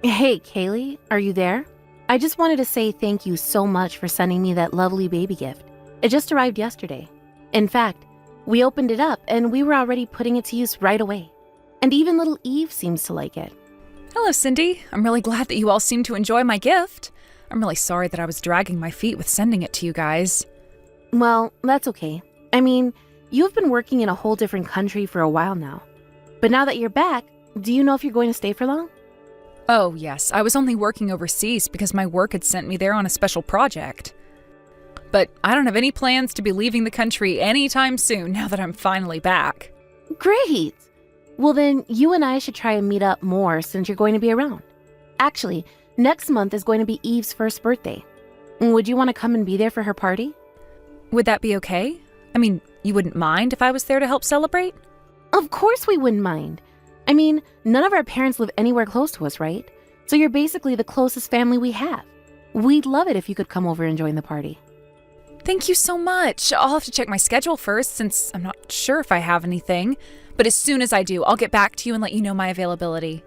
Hey, Kaylee, are you there? I just wanted to say thank you so much for sending me that lovely baby gift. It just arrived yesterday. In fact, we opened it up and we were already putting it to use right away. And even little Eve seems to like it. Hello, Cindy. I'm really glad that you all seem to enjoy my gift. I'm really sorry that I was dragging my feet with sending it to you guys. Well, that's okay. I mean, you've been working in a whole different country for a while now. But now that you're back, do you know if you're going to stay for long? Oh, yes. I was only working overseas because my work had sent me there on a special project. But I don't have any plans to be leaving the country anytime soon now that I'm finally back. Great! Well then, you and I should try and meet up more since you're going to be around. Actually, next month is going to be Eve's first birthday. Would you want to come and be there for her party? Would that be okay? I mean, you wouldn't mind if I was there to help celebrate? Of course we wouldn't mind. I mean, none of our parents live anywhere close to us, right? So you're basically the closest family we have. We'd love it if you could come over and join the party. Thank you so much. I'll have to check my schedule first since I'm not sure if I have anything. But as soon as I do, I'll get back to you and let you know my availability.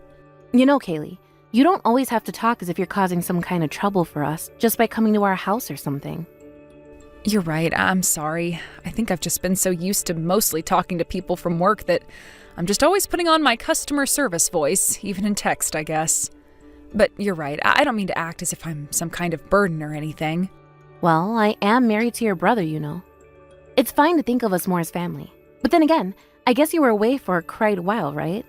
You know, Kaylee, you don't always have to talk as if you're causing some kind of trouble for us just by coming to our house or something. You're right. I'm sorry. I think I've just been so used to mostly talking to people from work that I'm just always putting on my customer service voice, even in text, I guess. But you're right. I don't mean to act as if I'm some kind of burden or anything. Well, I am married to your brother, you know. It's fine to think of us more as family. But then again, I guess you were away for quite a while, right?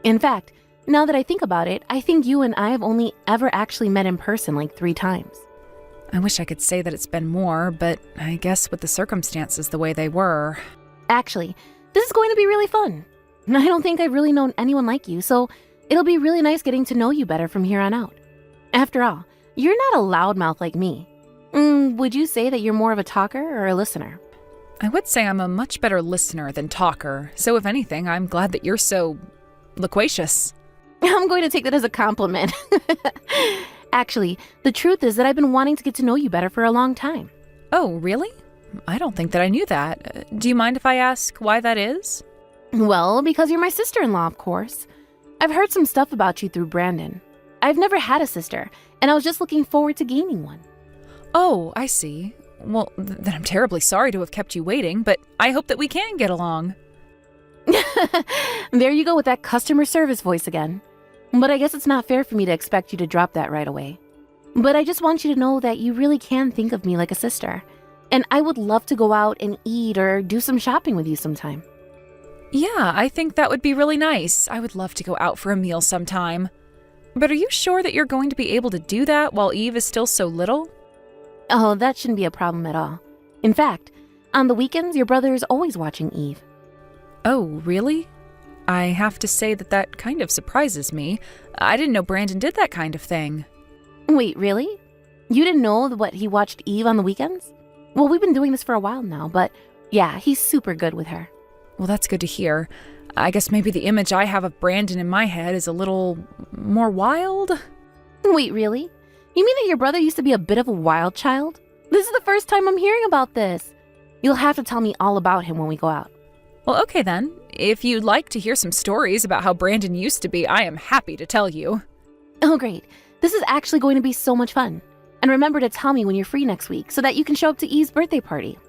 In fact, now that I think about it, I think you and I have only ever actually met in person like 3 times. I wish I could say that it's been more, but I guess with the circumstances the way they were. Actually, this is going to be really fun. I don't think I've really known anyone like you, so it'll be really nice getting to know you better from here on out. After all, you're not a loudmouth like me. Would you say that you're more of a talker or a listener? I would say I'm a much better listener than talker, so if anything, I'm glad that you're so loquacious. I'm going to take that as a compliment. Actually, the truth is that I've been wanting to get to know you better for a long time. Oh, really? I don't think that I knew that. Do you mind if I ask why that is? Well, because you're my sister-in-law, of course. I've heard some stuff about you through Brandon. I've never had a sister, and I was just looking forward to gaining one. Oh, I see. Well, then I'm terribly sorry to have kept you waiting, but I hope that we can get along. There you go with that customer service voice again. But I guess it's not fair for me to expect you to drop that right away. But I just want you to know that you really can think of me like a sister. And I would love to go out and eat or do some shopping with you sometime. Yeah, I think that would be really nice. I would love to go out for a meal sometime. But are you sure that you're going to be able to do that while Eve is still so little? Oh, that shouldn't be a problem at all. In fact, on the weekends, your brother is always watching Eve. Oh, really? I have to say that that kind of surprises me. I didn't know Brandon did that kind of thing. Wait, really? You didn't know what he watched Eve on the weekends? Well, we've been doing this for a while now, but yeah, he's super good with her. Well, that's good to hear. I guess maybe the image I have of Brandon in my head is a little more wild? Wait, really? You mean that your brother used to be a bit of a wild child? This is the first time I'm hearing about this. You'll have to tell me all about him when we go out. Well, okay then. If you'd like to hear some stories about how Brandon used to be, I am happy to tell you. Oh, great. This is actually going to be so much fun. And remember to tell me when you're free next week so that you can show up to Eve's birthday party.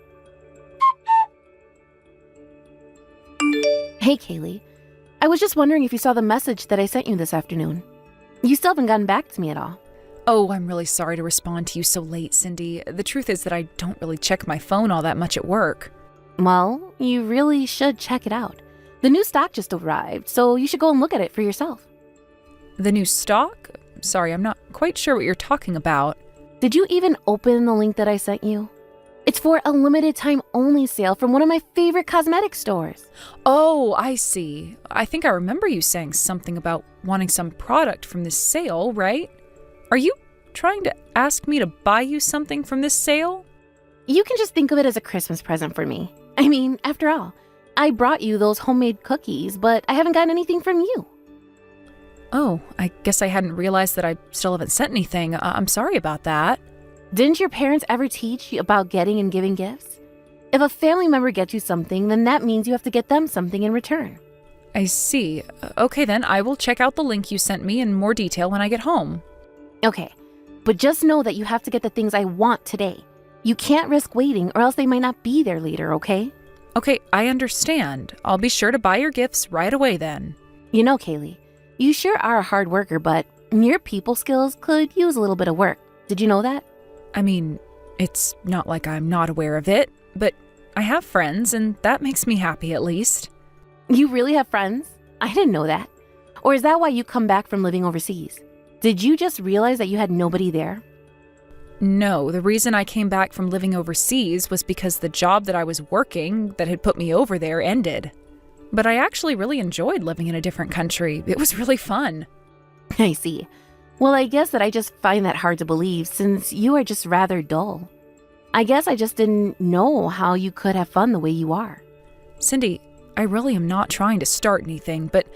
Hey, Kaylee. I was just wondering if you saw the message that I sent you this afternoon. You still haven't gotten back to me at all. Oh, I'm really sorry to respond to you so late, Cindy. The truth is that I don't really check my phone all that much at work. Well, you really should check it out. The new stock just arrived, so you should go and look at it for yourself. The new stock? Sorry, I'm not quite sure what you're talking about. Did you even open the link that I sent you? It's for a limited time only sale from one of my favorite cosmetic stores. Oh, I see. I think I remember you saying something about wanting some product from this sale, right? Are you trying to ask me to buy you something from this sale? You can just think of it as a Christmas present for me. I mean, after all, I brought you those homemade cookies, but I haven't gotten anything from you. Oh, I guess I hadn't realized that I still haven't sent anything. I'm sorry about that. Didn't your parents ever teach you about getting and giving gifts? If a family member gets you something, then that means you have to get them something in return. I see. Okay then, I will check out the link you sent me in more detail when I get home. Okay, but just know that you have to get the things I want today. You can't risk waiting or else they might not be there later, okay? Okay, I understand. I'll be sure to buy your gifts right away then. You know, Kaylee, you sure are a hard worker, but your people skills could use a little bit of work. Did you know that? I mean, it's not like I'm not aware of it, but I have friends and that makes me happy at least. You really have friends? I didn't know that. Or is that why you come back from living overseas? Did you just realize that you had nobody there? No, the reason I came back from living overseas was because the job that I was working that had put me over there ended. But I actually really enjoyed living in a different country. It was really fun. I see. Well, I guess that I just find that hard to believe since you are just rather dull. I guess I just didn't know how you could have fun the way you are. Cindy, I really am not trying to start anything, but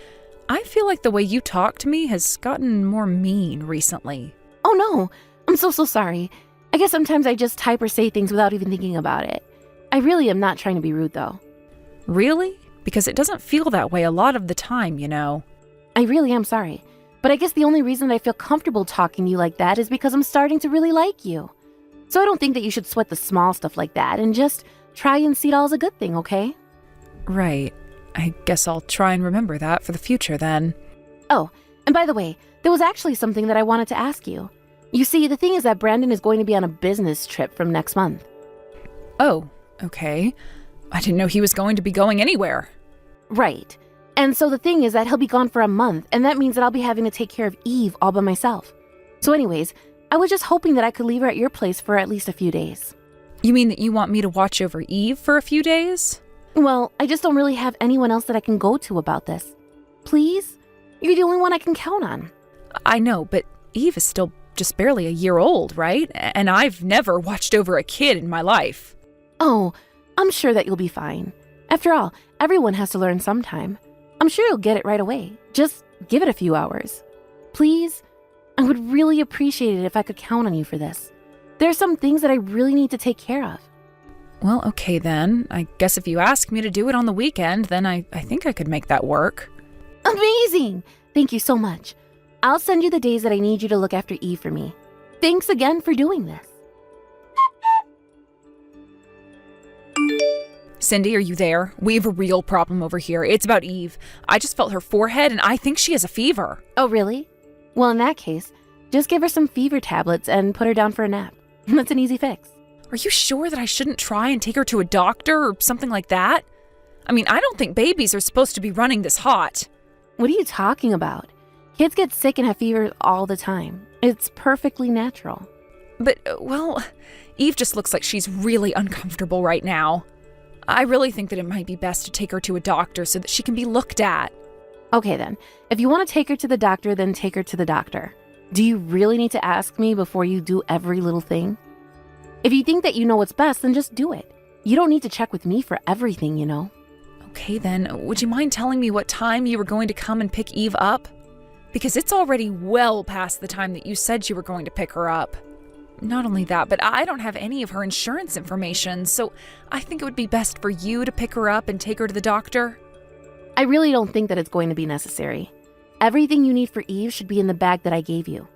I feel like the way you talk to me has gotten more mean recently. Oh no, I'm so sorry. I guess sometimes I just type or say things without even thinking about it. I really am not trying to be rude though. Really? Because it doesn't feel that way a lot of the time, you know. I really am sorry. But I guess the only reason I feel comfortable talking to you like that is because I'm starting to really like you. So I don't think that you should sweat the small stuff like that and just try and see it all as a good thing, okay? Right. I guess I'll try and remember that for the future then. Oh, and by the way, there was actually something that I wanted to ask you. You see, the thing is that Brandon is going to be on a business trip from next month. Oh, okay. I didn't know he was going to be going anywhere. Right. And so the thing is that he'll be gone for a month, and that means that I'll be having to take care of Eve all by myself. So anyways, I was just hoping that I could leave her at your place for at least a few days. You mean that you want me to watch over Eve for a few days? Well, I just don't really have anyone else that I can go to about this. Please? You're the only one I can count on. I know, but Eve is still just barely a year old, right? And I've never watched over a kid in my life. Oh, I'm sure that you'll be fine. After all, everyone has to learn sometime. I'm sure you'll get it right away. Just give it a few hours. Please? I would really appreciate it if I could count on you for this. There are some things that I really need to take care of. Well, okay then. I guess if you ask me to do it on the weekend, then I think I could make that work. Amazing! Thank you so much. I'll send you the days that I need you to look after Eve for me. Thanks again for doing this. Cindy, are you there? We have a real problem over here. It's about Eve. I just felt her forehead and I think she has a fever. Oh, really? Well, in that case, just give her some fever tablets and put her down for a nap. That's an easy fix. Are you sure that I shouldn't try and take her to a doctor or something like that? I mean, I don't think babies are supposed to be running this hot. What are you talking about? Kids get sick and have fever all the time. It's perfectly natural. But, well, Eve just looks like she's really uncomfortable right now. I really think that it might be best to take her to a doctor so that she can be looked at. Okay then, if you want to take her to the doctor, then take her to the doctor. Do you really need to ask me before you do every little thing? If you think that you know what's best, then just do it. You don't need to check with me for everything, you know. Okay then, would you mind telling me what time you were going to come and pick Eve up? Because it's already well past the time that you said you were going to pick her up. Not only that, but I don't have any of her insurance information, so I think it would be best for you to pick her up and take her to the doctor. I really don't think that it's going to be necessary. Everything you need for Eve should be in the bag that I gave you.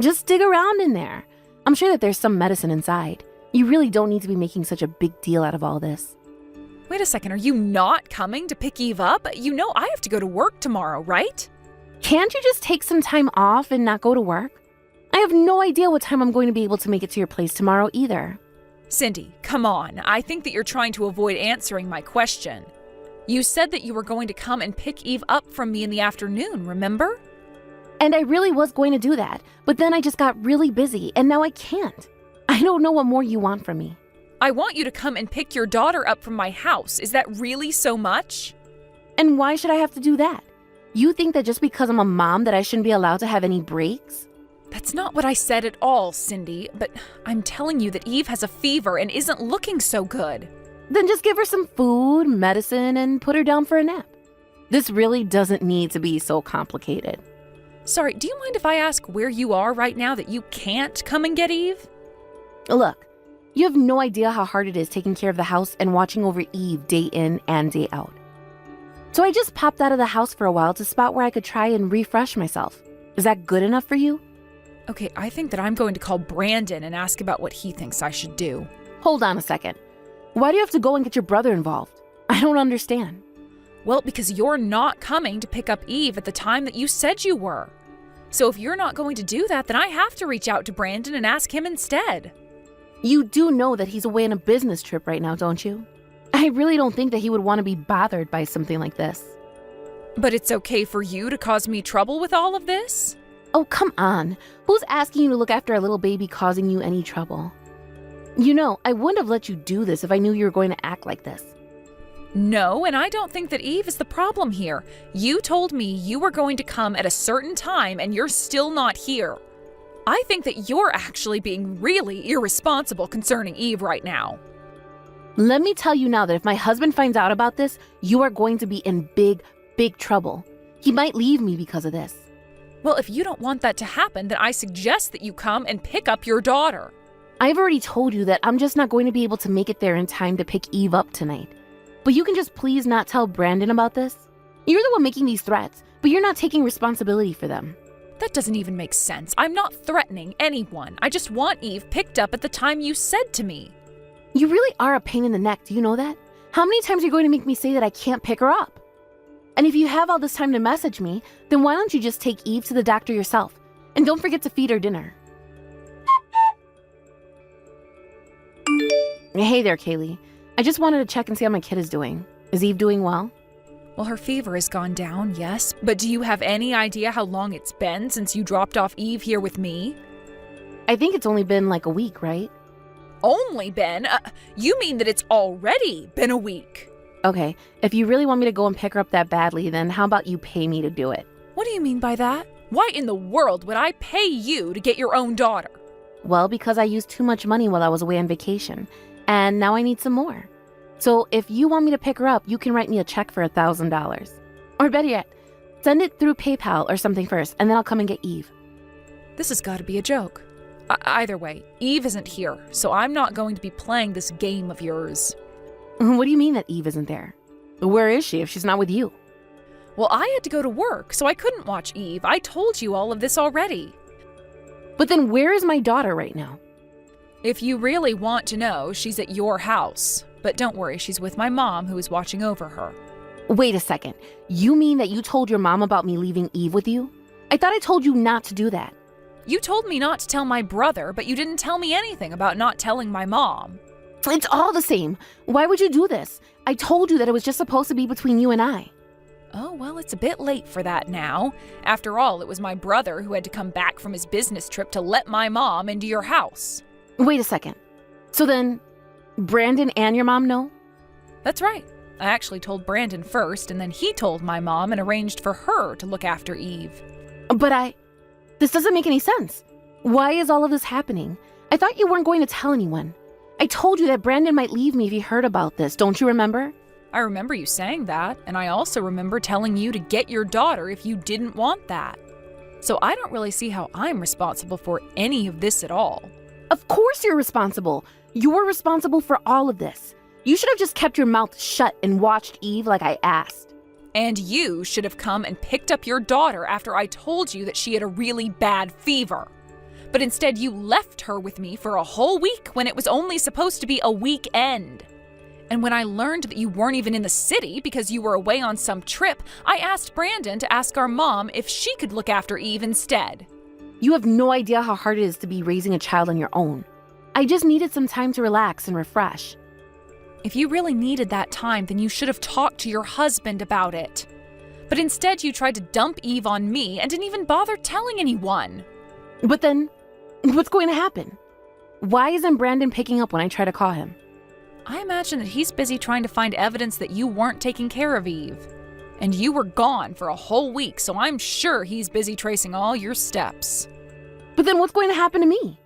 Just dig around in there. I'm sure that there's some medicine inside. You really don't need to be making such a big deal out of all this. Wait a second, are you not coming to pick Eve up? You know I have to go to work tomorrow, right? Can't you just take some time off and not go to work? I have no idea what time I'm going to be able to make it to your place tomorrow either. Cindy, come on. I think that you're trying to avoid answering my question. You said that you were going to come and pick Eve up from me in the afternoon, remember? And I really was going to do that, but then I just got really busy and now I can't. I don't know what more you want from me. I want you to come and pick your daughter up from my house. Is that really so much? And why should I have to do that? You think that just because I'm a mom that I shouldn't be allowed to have any breaks? That's not what I said at all, Cindy, but I'm telling you that Eve has a fever and isn't looking so good. Then just give her some food, medicine, and put her down for a nap. This really doesn't need to be so complicated. Sorry, do you mind if I ask where you are right now that you can't come and get Eve? Look, you have no idea how hard it is taking care of the house and watching over Eve day in and day out. So I just popped out of the house for a while to spot where I could try and refresh myself. Is that good enough for you? Okay, I think that I'm going to call Brandon and ask about what he thinks I should do. Hold on a second. Why do you have to go and get your brother involved? I don't understand. Well, because you're not coming to pick up Eve at the time that you said you were. So if you're not going to do that, then I have to reach out to Brandon and ask him instead. You do know that he's away on a business trip right now, don't you? I really don't think that he would want to be bothered by something like this. But it's okay for you to cause me trouble with all of this? Oh, come on. Who's asking you to look after a little baby causing you any trouble? You know, I wouldn't have let you do this if I knew you were going to act like this. No, and I don't think that Eve is the problem here. You told me you were going to come at a certain time and you're still not here. I think that you're actually being really irresponsible concerning Eve right now. Let me tell you now that if my husband finds out about this, you are going to be in big trouble. He might leave me because of this. Well, if you don't want that to happen, then I suggest that you come and pick up your daughter. I've already told you that I'm just not going to be able to make it there in time to pick Eve up tonight. But you can just please not tell Brandon about this? You're the one making these threats, but you're not taking responsibility for them. That doesn't even make sense. I'm not threatening anyone. I just want Eve picked up at the time you said to me. You really are a pain in the neck, do you know that? How many times are you going to make me say that I can't pick her up? And if you have all this time to message me, then why don't you just take Eve to the doctor yourself? And don't forget to feed her dinner. Hey there, Kaylee. I just wanted to check and see how my kid is doing. Is Eve doing well? Well, her fever has gone down, yes. But do you have any idea how long it's been since you dropped off Eve here with me? I think it's only been like a week, right? Only been? You mean that it's already been a week? Okay, if you really want me to go and pick her up that badly, then how about you pay me to do it? What do you mean by that? Why in the world would I pay you to get your own daughter? Well, because I used too much money while I was away on vacation, and now I need some more. So if you want me to pick her up, you can write me a check for $1,000. Or better yet, send it through PayPal or something first, and then I'll come and get Eve. This has got to be a joke. Either way, Eve isn't here, so I'm not going to be playing this game of yours. What do you mean that Eve isn't there? Where is she if she's not with you? Well, I had to go to work, so I couldn't watch Eve. I told you all of this already. But then where is my daughter right now? If you really want to know, she's at your house. But don't worry, she's with my mom, who is watching over her. Wait a second. You mean that you told your mom about me leaving Eve with you? I thought I told you not to do that. You told me not to tell my brother, but you didn't tell me anything about not telling my mom. It's all the same. Why would you do this? I told you that it was just supposed to be between you and I. Oh, well, it's a bit late for that now. After all, it was my brother who had to come back from his business trip to let my mom into your house. Wait a second. So then, Brandon and your mom know? That's right. I actually told Brandon first, and then he told my mom and arranged for her to look after Eve. But this doesn't make any sense. Why is all of this happening? I thought you weren't going to tell anyone. I told you that Brandon might leave me if he heard about this. Don't you remember? I remember you saying that, and I also remember telling you to get your daughter if you didn't want that. So I don't really see how I'm responsible for any of this at all. Of course you're responsible. You're responsible for all of this. You should have just kept your mouth shut and watched Eve like I asked. And you should have come and picked up your daughter after I told you that she had a really bad fever. But instead you left her with me for a whole week when it was only supposed to be a weekend. And when I learned that you weren't even in the city because you were away on some trip, I asked Brandon to ask our mom if she could look after Eve instead. You have no idea how hard it is to be raising a child on your own. I just needed some time to relax and refresh. If you really needed that time, then you should have talked to your husband about it. But instead you tried to dump Eve on me and didn't even bother telling anyone. But then, what's going to happen? Why isn't Brandon picking up when I try to call him? I imagine that he's busy trying to find evidence that you weren't taking care of Eve. And you were gone for a whole week, so I'm sure he's busy tracing all your steps. But then what's going to happen to me?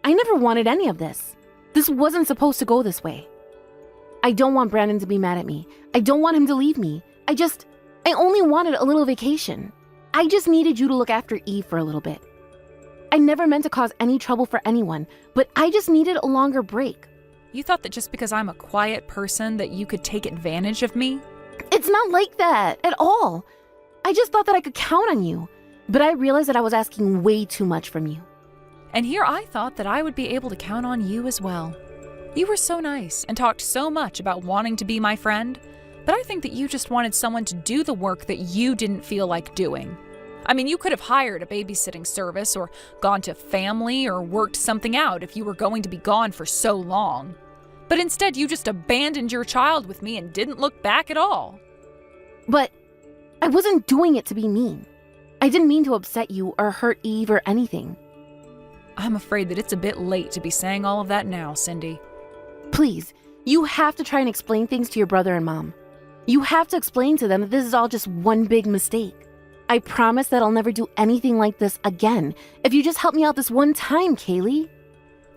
I never wanted any of this. This wasn't supposed to go this way. I don't want Brandon to be mad at me. I don't want him to leave me. I only wanted a little vacation. I just needed you to look after Eve for a little bit. I never meant to cause any trouble for anyone, but I just needed a longer break. You thought that just because I'm a quiet person that you could take advantage of me? It's not like that at all. I just thought that I could count on you, but I realized that I was asking way too much from you. And here I thought that I would be able to count on you as well. You were so nice and talked so much about wanting to be my friend, but I think that you just wanted someone to do the work that you didn't feel like doing. I mean, you could have hired a babysitting service or gone to family or worked something out if you were going to be gone for so long. But instead, you just abandoned your child with me and didn't look back at all. But I wasn't doing it to be mean. I didn't mean to upset you or hurt Eve or anything. I'm afraid that it's a bit late to be saying all of that now, Cindy. Please, you have to try and explain things to your brother and mom. You have to explain to them that this is all just one big mistake. I promise that I'll never do anything like this again if you just help me out this one time, Kaylee.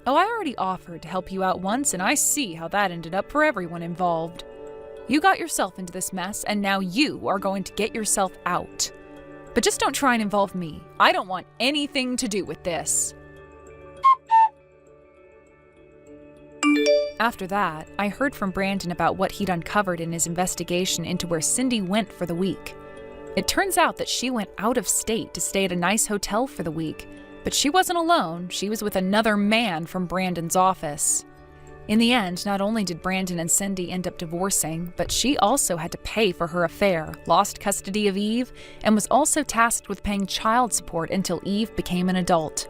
Oh, I already offered to help you out once, and I see how that ended up for everyone involved. You got yourself into this mess, and now you are going to get yourself out. But just don't try and involve me. I don't want anything to do with this. After that, I heard from Brandon about what he'd uncovered in his investigation into where Cindy went for the week. It turns out that she went out of state to stay at a nice hotel for the week, but she wasn't alone. She was with another man from Brandon's office. In the end, not only did Brandon and Cindy end up divorcing, but she also had to pay for her affair, lost custody of Eve, and was also tasked with paying child support until Eve became an adult.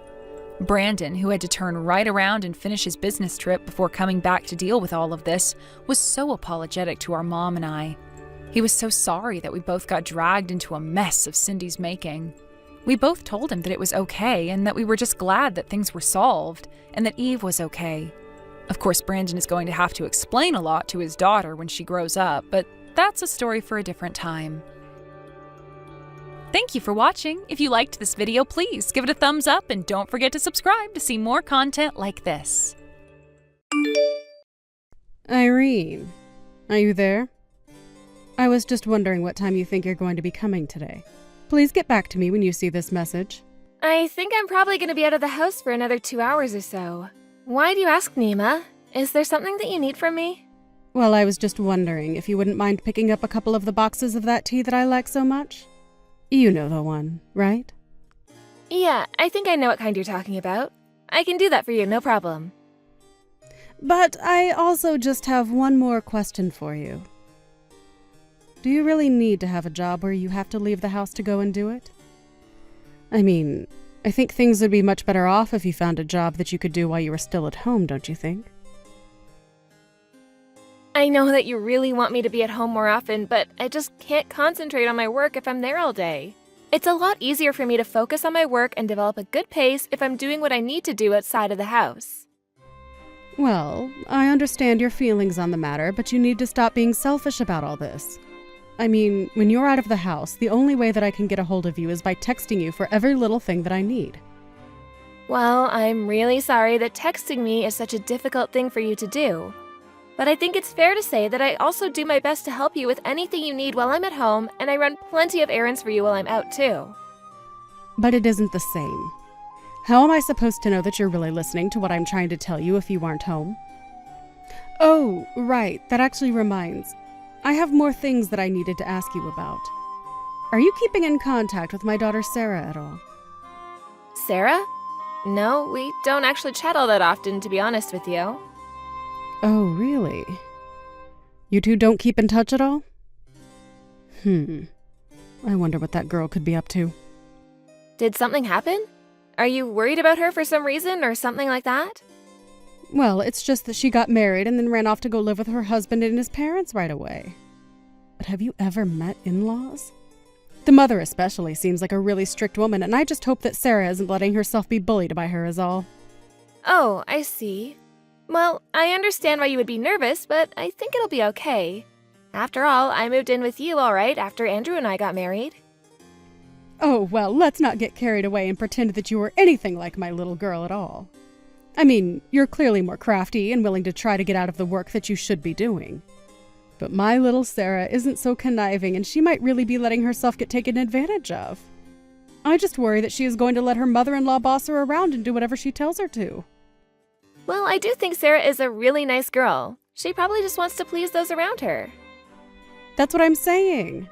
Brandon, who had to turn right around and finish his business trip before coming back to deal with all of this, was so apologetic to our mom and I. He was so sorry that we both got dragged into a mess of Cindy's making. We both told him that it was okay and that we were just glad that things were solved and that Eve was okay. Of course, Brandon is going to have to explain a lot to his daughter when she grows up, but that's a story for a different time. Thank you for watching. If you liked this video, please give it a thumbs up and don't forget to subscribe to see more content like this. Irene, are you there? I was just wondering what time you think you're going to be coming today. Please get back to me when you see this message. I think I'm probably going to be out of the house for another 2 hours or so. Why do you ask, Nima? Is there something that you need from me? Well, I was just wondering if you wouldn't mind picking up a couple of the boxes of that tea that I like so much. You know the one, right? Yeah, I think I know what kind you're talking about. I can do that for you, no problem. But I also just have one more question for you. Do you really need to have a job where you have to leave the house to go and do it? I mean, I think things would be much better off if you found a job that you could do while you were still at home, don't you think? I know that you really want me to be at home more often, but I just can't concentrate on my work if I'm there all day. It's a lot easier for me to focus on my work and develop a good pace if I'm doing what I need to do outside of the house. Well, I understand your feelings on the matter, but you need to stop being selfish about all this. I mean, when you're out of the house, the only way that I can get a hold of you is by texting you for every little thing that I need. Well, I'm really sorry that texting me is such a difficult thing for you to do. But I think it's fair to say that I also do my best to help you with anything you need while I'm at home, and I run plenty of errands for you while I'm out too. But it isn't the same. How am I supposed to know that you're really listening to what I'm trying to tell you if you aren't home? Oh, right, that actually reminds. I have more things that I needed to ask you about. Are you keeping in contact with my daughter Sarah at all? Sarah? No, we don't actually chat all that often, to be honest with you. Oh, really? You two don't keep in touch at all? I wonder what that girl could be up to. Did something happen? Are you worried about her for some reason or something like that? Well, it's just that she got married and then ran off to go live with her husband and his parents right away. But have you ever met in-laws? The mother especially seems like a really strict woman, and I just hope that Sarah isn't letting herself be bullied by her is all. Oh, I see. Well, I understand why you would be nervous, but I think it'll be okay. After all, I moved in with you, all right, after Andrew and I got married. Oh, well, let's not get carried away and pretend that you were anything like my little girl at all. I mean, you're clearly more crafty and willing to try to get out of the work that you should be doing. But my little Sarah isn't so conniving, and she might really be letting herself get taken advantage of. I just worry that she is going to let her mother-in-law boss her around and do whatever she tells her to. Well, I do think Sarah is a really nice girl. She probably just wants to please those around her. That's what I'm saying.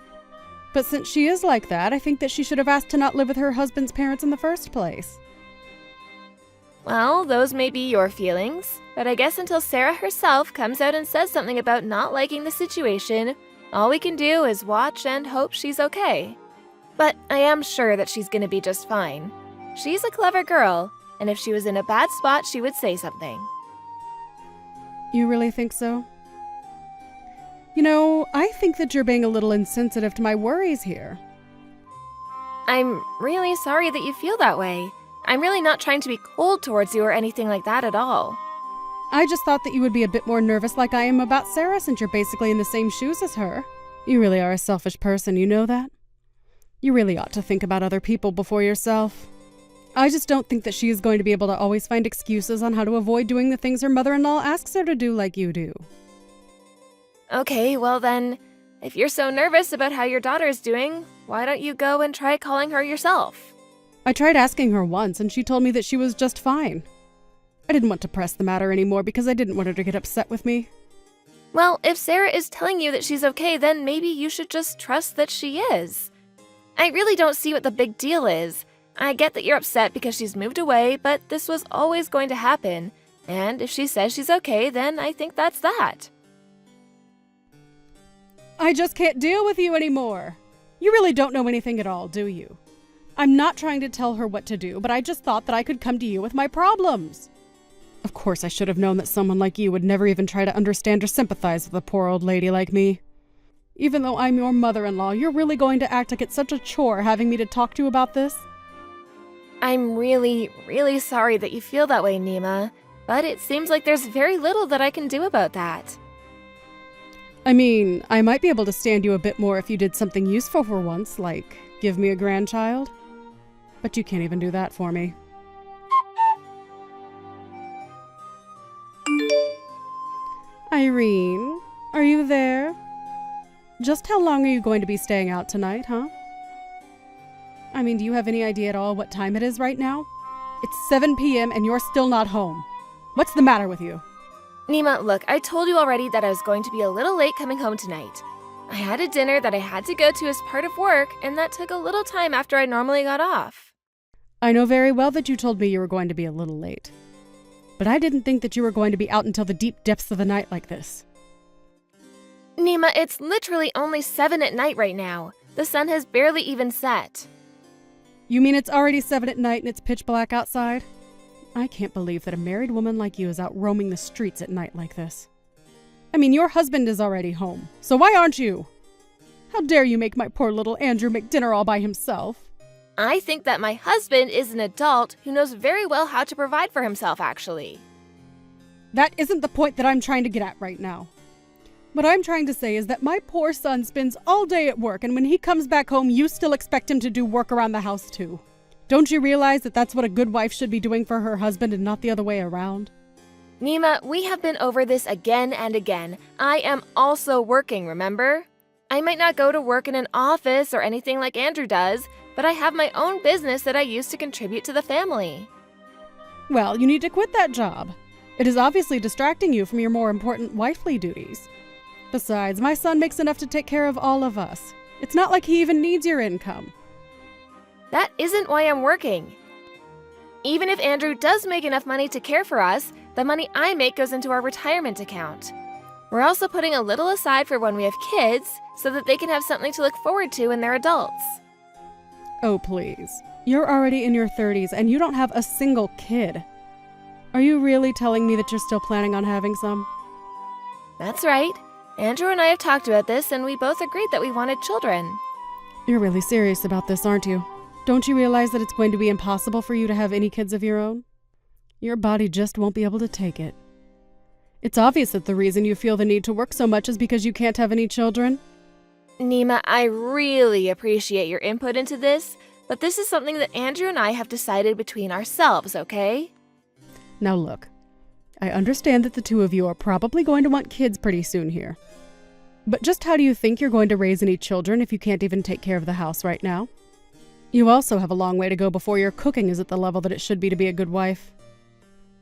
But since she is like that, I think that she should have asked to not live with her husband's parents in the first place. Well, those may be your feelings, but I guess until Sarah herself comes out and says something about not liking the situation, all we can do is watch and hope she's okay. But I am sure that she's gonna be just fine. She's a clever girl, and if she was in a bad spot, she would say something. You really think so? You know, I think that you're being a little insensitive to my worries here. I'm really sorry that you feel that way. I'm really not trying to be cold towards you or anything like that at all. I just thought that you would be a bit more nervous like I am about Sarah since you're basically in the same shoes as her. You really are a selfish person, you know that? You really ought to think about other people before yourself. I just don't think that she is going to be able to always find excuses on how to avoid doing the things her mother-in-law asks her to do like you do. Okay, well then, if you're so nervous about how your daughter is doing, why don't you go and try calling her yourself? I tried asking her once and she told me that she was just fine. I didn't want to press the matter anymore because I didn't want her to get upset with me. Well, if Sarah is telling you that she's okay, then maybe you should just trust that she is. I really don't see what the big deal is. I get that you're upset because she's moved away, but this was always going to happen. And if she says she's okay, then I think that's that. I just can't deal with you anymore. You really don't know anything at all, do you? I'm not trying to tell her what to do, but I just thought that I could come to you with my problems. Of course, I should have known that someone like you would never even try to understand or sympathize with a poor old lady like me. Even though I'm your mother-in-law, you're really going to act like it's such a chore having me to talk to you about this? I'm really, really sorry that you feel that way, Nima, but it seems like there's very little that I can do about that. I mean, I might be able to stand you a bit more if you did something useful for once, like give me a grandchild. But you can't even do that for me. Irene, are you there? Just how long are you going to be staying out tonight, huh? I mean, do you have any idea at all what time it is right now? It's 7 p.m. and you're still not home. What's the matter with you? Nima, look, I told you already that I was going to be a little late coming home tonight. I had a dinner that I had to go to as part of work, and that took a little time after I normally got off. I know very well that you told me you were going to be a little late. But I didn't think that you were going to be out until the deep depths of the night like this. Nima, it's literally only 7 at night right now. The sun has barely even set. You mean it's already 7 at night and it's pitch black outside? I can't believe that a married woman like you is out roaming the streets at night like this. I mean, your husband is already home, so why aren't you? How dare you make my poor little Andrew make dinner all by himself? I think that my husband is an adult who knows very well how to provide for himself, actually. That isn't the point that I'm trying to get at right now. What I'm trying to say is that my poor son spends all day at work, and when he comes back home, you still expect him to do work around the house too. Don't you realize that that's what a good wife should be doing for her husband and not the other way around? Nima, we have been over this again and again. I am also working, remember? I might not go to work in an office or anything like Andrew does, but I have my own business that I use to contribute to the family. Well, you need to quit that job. It is obviously distracting you from your more important wifely duties. Besides, my son makes enough to take care of all of us. It's not like he even needs your income. That isn't why I'm working. Even if Andrew does make enough money to care for us, the money I make goes into our retirement account. We're also putting a little aside for when we have kids, so that they can have something to look forward to when they're adults. Oh, please. You're already in your 30s and you don't have a single kid. Are you really telling me that you're still planning on having some? That's right. Andrew and I have talked about this, and we both agreed that we wanted children. You're really serious about this, aren't you? Don't you realize that it's going to be impossible for you to have any kids of your own? Your body just won't be able to take it. It's obvious that the reason you feel the need to work so much is because you can't have any children. Nima, I really appreciate your input into this, but this is something that Andrew and I have decided between ourselves, okay? Now look, I understand that the two of you are probably going to want kids pretty soon here. But just how do you think you're going to raise any children if you can't even take care of the house right now? You also have a long way to go before your cooking is at the level that it should be to be a good wife.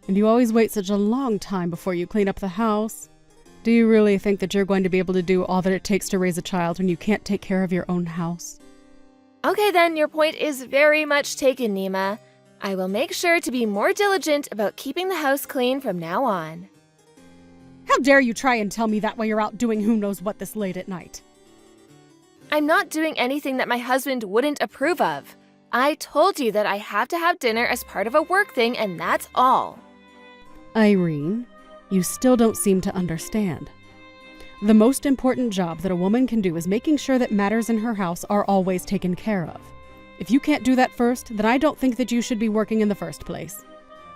And you always wait such a long time before you clean up the house, Do you really think that you're going to be able to do all that it takes to raise a child when you can't take care of your own house? Okay then, your point is very much taken, Nima. I will make sure to be more diligent about keeping the house clean from now on. How dare you try and tell me that while you're out doing who knows what this late at night? I'm not doing anything that my husband wouldn't approve of. I told you that I have to have dinner as part of a work thing, and that's all. Irene, you still don't seem to understand. The most important job that a woman can do is making sure that matters in her house are always taken care of. If you can't do that first, then I don't think that you should be working in the first place.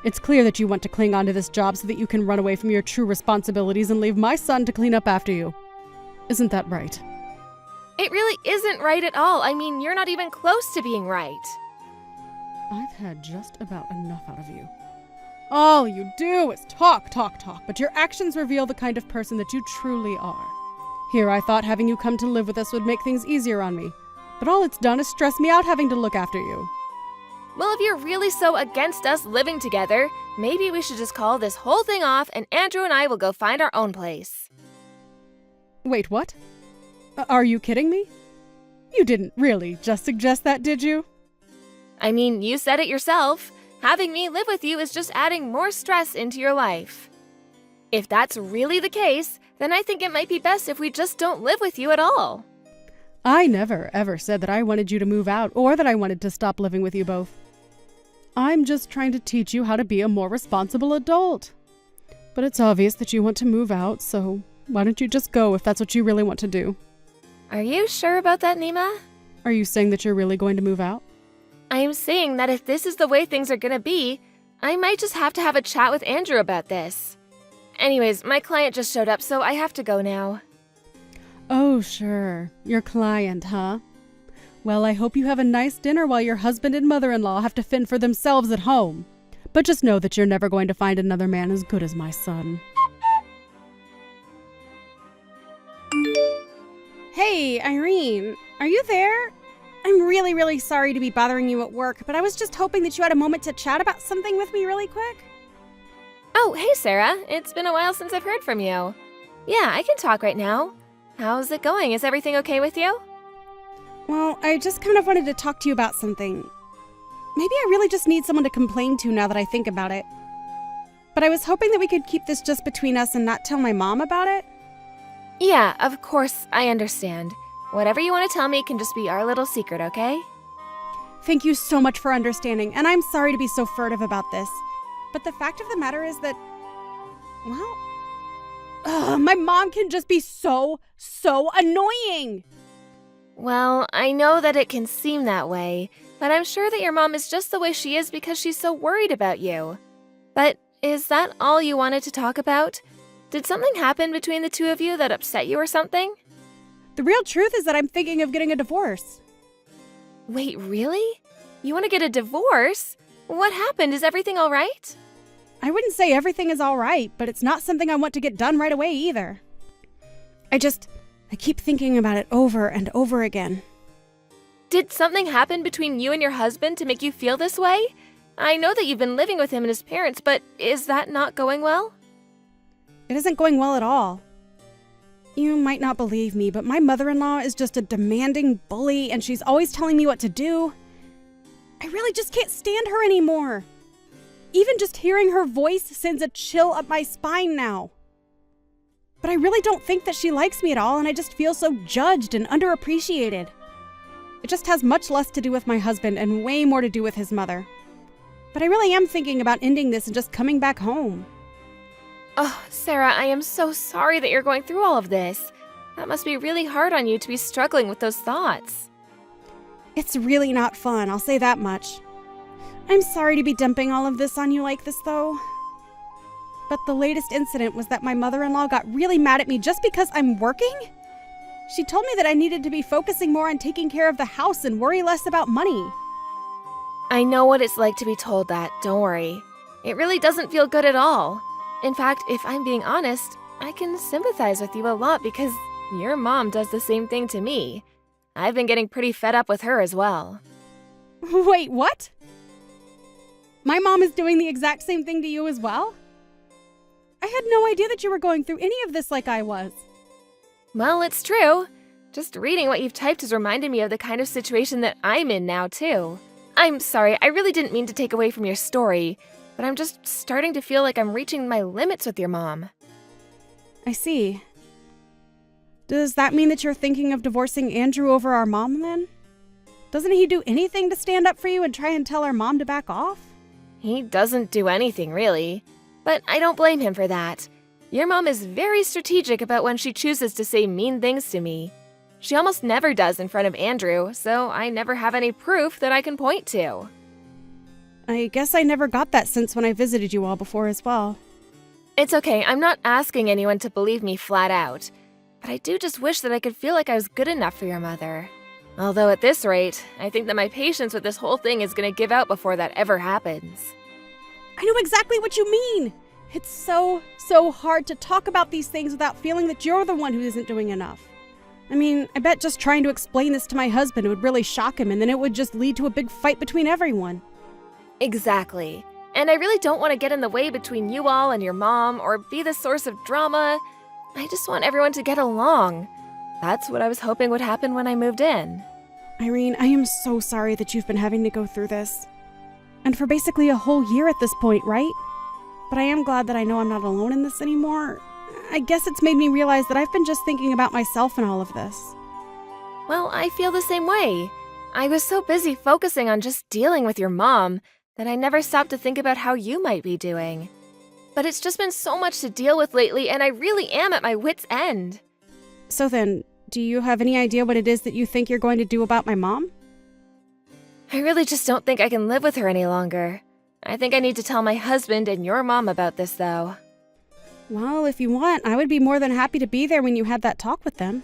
It's clear that you want to cling on to this job so that you can run away from your true responsibilities and leave my son to clean up after you. Isn't that right? It really isn't right at all. I mean, you're not even close to being right. I've had just about enough out of you. All you do is talk, but your actions reveal the kind of person that you truly are. Here, I thought having you come to live with us would make things easier on me, but all it's done is stress me out having to look after you. Well, if you're really so against us living together, maybe we should just call this whole thing off and Andrew and I will go find our own place. Wait, what? Are you kidding me? You didn't really just suggest that, did you? I mean, you said it yourself. Having me live with you is just adding more stress into your life. If that's really the case, then I think it might be best if we just don't live with you at all. I never, ever said that I wanted you to move out or that I wanted to stop living with you both. I'm just trying to teach you how to be a more responsible adult. But it's obvious that you want to move out, so why don't you just go if that's what you really want to do? Are you sure about that, Nima? Are you saying that you're really going to move out? I am saying that if this is the way things are gonna be, I might just have to have a chat with Andrew about this. Anyways, my client just showed up, so I have to go now. Oh, sure. Your client, huh? Well, I hope you have a nice dinner while your husband and mother-in-law have to fend for themselves at home. But just know that you're never going to find another man as good as my son. Hey, Irene, are you there? I'm really sorry to be bothering you at work, but I was just hoping that you had a moment to chat about something with me really quick. Oh, hey Sarah. It's been a while since I've heard from you. Yeah, I can talk right now. How's it going? Is everything okay with you? Well, I just kind of wanted to talk to you about something. Maybe I really just need someone to complain to now that I think about it. But I was hoping that we could keep this just between us and not tell my mom about it. Yeah, of course, I understand. Whatever you want to tell me can just be our little secret, okay? Thank you so much for understanding, and I'm sorry to be so furtive about this. But the fact of the matter is that, well, my mom can just be so annoying. Well, I know that it can seem that way, but I'm sure that your mom is just the way she is because she's so worried about you. But is that all you wanted to talk about? Did something happen between the two of you that upset you or something? The real truth is that I'm thinking of getting a divorce. Wait, really? You want to get a divorce? What happened? Is everything all right? I wouldn't say everything is all right, but it's not something I want to get done right away either. I keep thinking about it over and over again. Did something happen between you and your husband to make you feel this way? I know that you've been living with him and his parents, but is that not going well? It isn't going well at all. You might not believe me, but my mother-in-law is just a demanding bully, and she's always telling me what to do. I really just can't stand her anymore. Even just hearing her voice sends a chill up my spine now. But I really don't think that she likes me at all, and I just feel so judged and underappreciated. It just has much less to do with my husband and way more to do with his mother. But I really am thinking about ending this and just coming back home. Oh, Sarah, I am so sorry that you're going through all of this. That must be really hard on you to be struggling with those thoughts. It's really not fun, I'll say that much. I'm sorry to be dumping all of this on you like this, though. But the latest incident was that my mother-in-law got really mad at me just because I'm working. She told me that I needed to be focusing more on taking care of the house and worry less about money. I know what it's like to be told that, don't worry. It really doesn't feel good at all. In fact, if I'm being honest, I can sympathize with you a lot because your mom does the same thing to me. I've been getting pretty fed up with her as well. Wait, what? My mom is doing the exact same thing to you as well? I had no idea that you were going through any of this like I was. Well, it's true. Just reading what you've typed has reminded me of the kind of situation that I'm in now, too. I'm sorry, I really didn't mean to take away from your story, but I'm just starting to feel like I'm reaching my limits with your mom. I see. Does that mean that you're thinking of divorcing Andrew over our mom then? Doesn't he do anything to stand up for you and try and tell our mom to back off? He doesn't do anything, really. But I don't blame him for that. Your mom is very strategic about when she chooses to say mean things to me. She almost never does in front of Andrew, so I never have any proof that I can point to. I guess I never got that sense when I visited you all before as well. It's okay, I'm not asking anyone to believe me flat out. But I do just wish that I could feel like I was good enough for your mother. Although at this rate, I think that my patience with this whole thing is going to give out before that ever happens. I know exactly what you mean. It's so hard to talk about these things without feeling that you're the one who isn't doing enough. I mean, I bet just trying to explain this to my husband would really shock him, and then it would just lead to a big fight between everyone. Exactly. And I really don't want to get in the way between you all and your mom or be the source of drama. I just want everyone to get along. That's what I was hoping would happen when I moved in. Irene, I am so sorry that you've been having to go through this. And for basically a whole year at this point, right? But I am glad that I know I'm not alone in this anymore. I guess it's made me realize that I've been just thinking about myself in all of this. Well, I feel the same way. I was so busy focusing on just dealing with your mom that I never stopped to think about how you might be doing. But it's just been so much to deal with lately, and I really am at my wit's end. So then, do you have any idea what it is that you think you're going to do about my mom? I really just don't think I can live with her any longer. I think I need to tell my husband and your mom about this, though. Well, if you want, I would be more than happy to be there when you had that talk with them.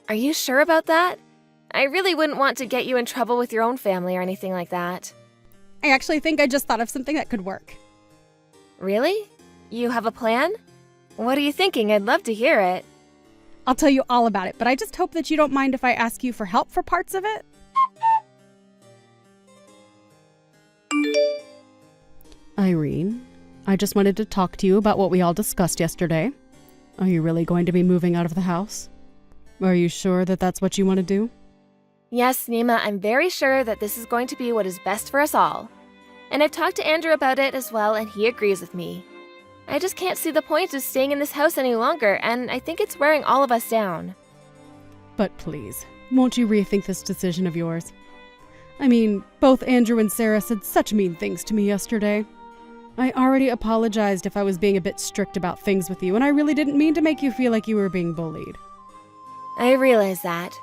Are you sure about that? I really wouldn't want to get you in trouble with your own family or anything like that. I actually think I just thought of something that could work. Really? You have a plan? What are you thinking? I'd love to hear it. I'll tell you all about it, but I just hope that you don't mind if I ask you for help for parts of it. Irene, I just wanted to talk to you about what we all discussed yesterday. Are you really going to be moving out of the house? Are you sure that that's what you want to do? Yes, Nima, I'm very sure that this is going to be what is best for us all. And I've talked to Andrew about it as well, and he agrees with me. I just can't see the point of staying in this house any longer, and I think it's wearing all of us down. But please, won't you rethink this decision of yours? I mean, both Andrew and Sarah said such mean things to me yesterday. I already apologized if I was being a bit strict about things with you, and I really didn't mean to make you feel like you were being bullied. I realize that.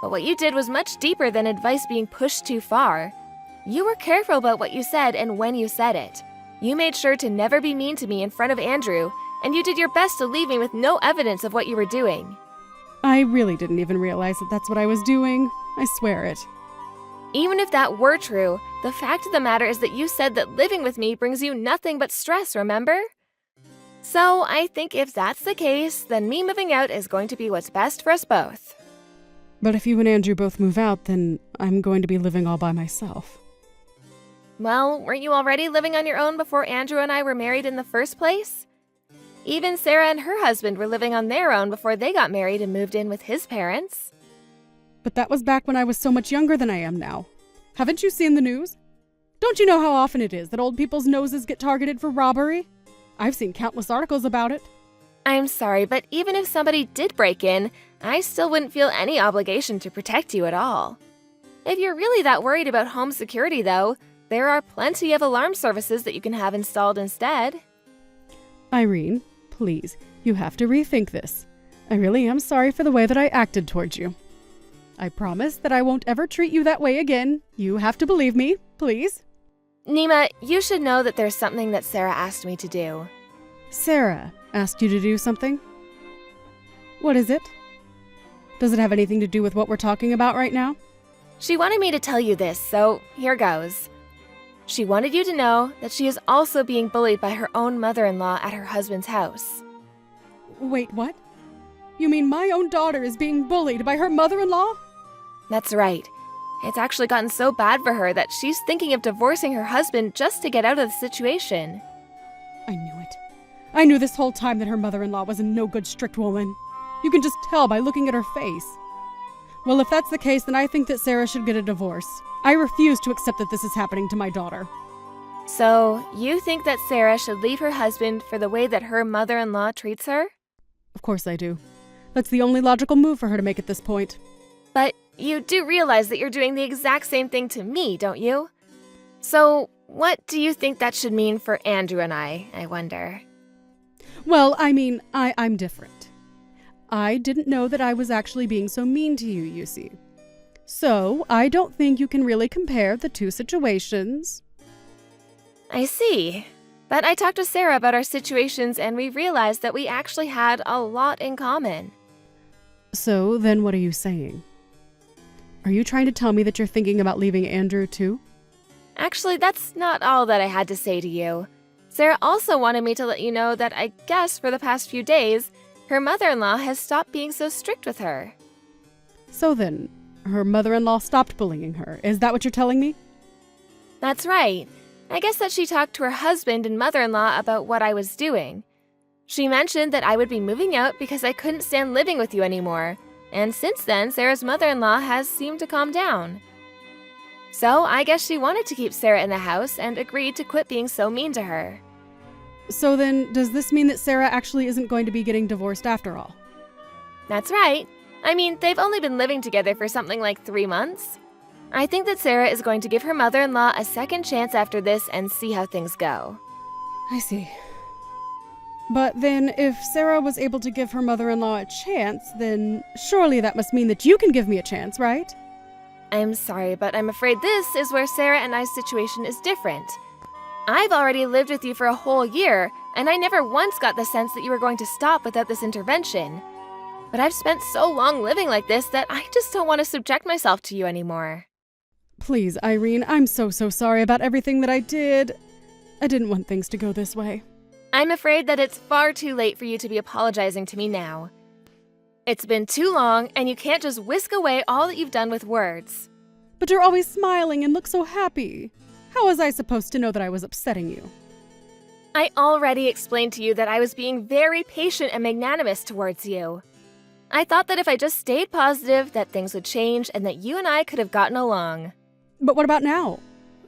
But what you did was much deeper than advice being pushed too far. You were careful about what you said and when you said it. You made sure to never be mean to me in front of Andrew, and you did your best to leave me with no evidence of what you were doing. I really didn't even realize that that's what I was doing. I swear it. Even if that were true, the fact of the matter is that you said that living with me brings you nothing but stress, remember? So I think if that's the case, then me moving out is going to be what's best for us both. But if you and Andrew both move out, then I'm going to be living all by myself. Well, weren't you already living on your own before Andrew and I were married in the first place? Even Sarah and her husband were living on their own before they got married and moved in with his parents. But that was back when I was so much younger than I am now. Haven't you seen the news? Don't you know how often it is that old people's noses get targeted for robbery? I've seen countless articles about it. I'm sorry, but even if somebody did break in, I still wouldn't feel any obligation to protect you at all. If you're really that worried about home security, though, there are plenty of alarm services that you can have installed instead. Irene, please, you have to rethink this. I really am sorry for the way that I acted towards you. I promise that I won't ever treat you that way again. You have to believe me, please. Nima, you should know that there's something that Sarah asked me to do. Sarah asked you to do something? What is it? Does it have anything to do with what we're talking about right now? She wanted me to tell you this, so here goes. She wanted you to know that she is also being bullied by her own mother-in-law at her husband's house. Wait, what? You mean my own daughter is being bullied by her mother-in-law? That's right. It's actually gotten so bad for her that she's thinking of divorcing her husband just to get out of the situation. I knew it. I knew this whole time that her mother-in-law was a no-good strict woman. You can just tell by looking at her face. Well, if that's the case, then I think that Sarah should get a divorce. I refuse to accept that this is happening to my daughter. So, you think that Sarah should leave her husband for the way that her mother-in-law treats her? Of course I do. That's the only logical move for her to make at this point. But you do realize that you're doing the exact same thing to me, don't you? So, what do you think that should mean for Andrew and I wonder? Well, I mean, I'm different. I didn't know that I was actually being so mean to you, you see. So, I don't think you can really compare the two situations. I see. But I talked to Sarah about our situations and we realized that we actually had a lot in common. So, then what are you saying? Are you trying to tell me that you're thinking about leaving Andrew too? Actually, that's not all that I had to say to you. Sarah also wanted me to let you know that I guess for the past few days, her mother-in-law has stopped being so strict with her. So then, her mother-in-law stopped bullying her. Is that what you're telling me? That's right. I guess that she talked to her husband and mother-in-law about what I was doing. She mentioned that I would be moving out because I couldn't stand living with you anymore, and since then, Sarah's mother-in-law has seemed to calm down. So I guess she wanted to keep Sarah in the house and agreed to quit being so mean to her. So then, does this mean that Sarah actually isn't going to be getting divorced after all? That's right. I mean, they've only been living together for something like 3 months. I think that Sarah is going to give her mother-in-law a second chance after this and see how things go. I see. But then, if Sarah was able to give her mother-in-law a chance, then surely that must mean that you can give me a chance, right? I'm sorry, but I'm afraid this is where Sarah and I's situation is different. I've already lived with you for a whole year, and I never once got the sense that you were going to stop without this intervention. But I've spent so long living like this that I just don't want to subject myself to you anymore. Please, Irene, I'm so sorry about everything that I did. I didn't want things to go this way. I'm afraid that it's far too late for you to be apologizing to me now. It's been too long, and you can't just whisk away all that you've done with words. But you're always smiling and look so happy. How was I supposed to know that I was upsetting you? I already explained to you that I was being very patient and magnanimous towards you. I thought that if I just stayed positive, that things would change and that you and I could have gotten along. But what about now?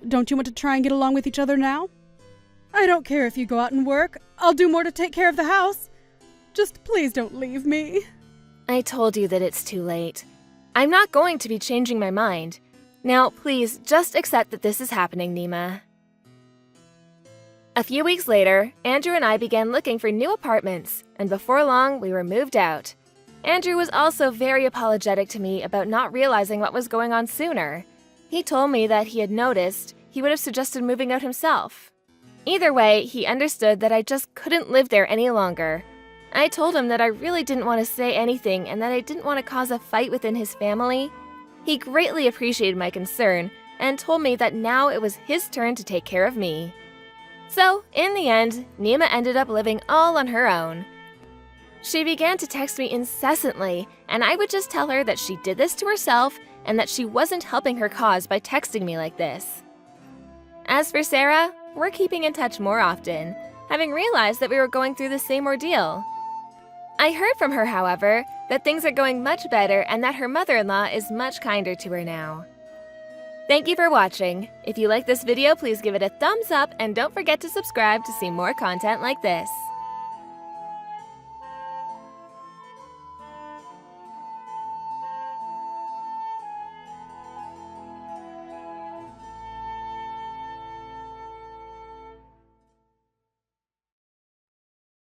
Don't you want to try and get along with each other now? I don't care if you go out and work. I'll do more to take care of the house. Just please don't leave me. I told you that it's too late. I'm not going to be changing my mind. Now, please, just accept that this is happening, Nima. A few weeks later, Andrew and I began looking for new apartments, and before long, we were moved out. Andrew was also very apologetic to me about not realizing what was going on sooner. He told me that he had noticed he would have suggested moving out himself. Either way, he understood that I just couldn't live there any longer. I told him that I really didn't want to say anything and that I didn't want to cause a fight within his family. He greatly appreciated my concern and told me that now it was his turn to take care of me. So, in the end, Nima ended up living all on her own. She began to text me incessantly, and I would just tell her that she did this to herself and that she wasn't helping her cause by texting me like this. As for Sarah, we're keeping in touch more often, having realized that we were going through the same ordeal. I heard from her, however, that things are going much better and that her mother-in-law is much kinder to her now. Thank you for watching. If you like this video, please give it a thumbs up and don't forget to subscribe to see more content like this.